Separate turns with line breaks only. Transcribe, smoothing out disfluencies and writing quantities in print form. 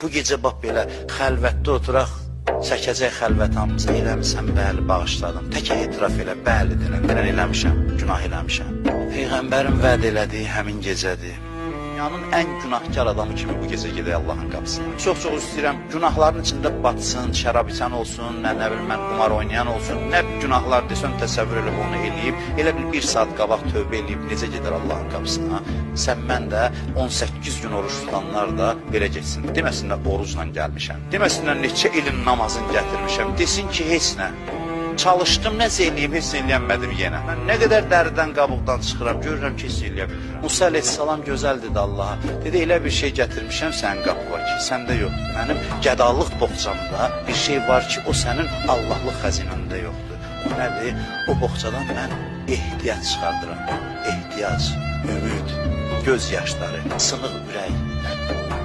Bu gecə bax belə xəlvətdə oturaq, çəkəcək xəlvətamızı, eləmişəm, bəli, bağışladım. Tək etiraf elə, bəli denən, denən eləmişəm, günah eləmişəm. Peyğəmbərin vəd elədiyi həmin gecədir. Dünyanın ən günahkar adamı kimi bu gecə gedək Allahın qapısına. Çox-çox istəyirəm, günahların içində batsın, şərab içən olsun, nə bilim mən qumar oynayan olsun, nə günahlar desən təsəvvür elə onu eləyib, elə bir saat qabaq tövbə eləyib, necə gedər Allahın qapısına? Sən mən də 18 gün oruç tutanlar da belə geçsin. Deməsinlər orucla gəlmişəm, deməsinlər neçə ilin namazını gətirmişəm, desin ki, heç nə. Çalışdım, nəsə eləyim, heç eləyənmədim yenə. Mən nə qədər dəridən qabıqdan çıxıram, görürəm ki, heç eləyə bilmirəm. Musa əleyhissalam gözəl dedi Allaha. Dedi, elə bir şey gətirmişəm sənin qapıva ki, səndə yoxdur. Mənim qədallıq boğçamda bir şey var ki, o sənin Allahlıq xəzinəndə yoxdur. O nədir? O boğçadan mən ehtiyac çıxardıram. Ehtiyac, ümid, göz yaşları, sınıq ürək.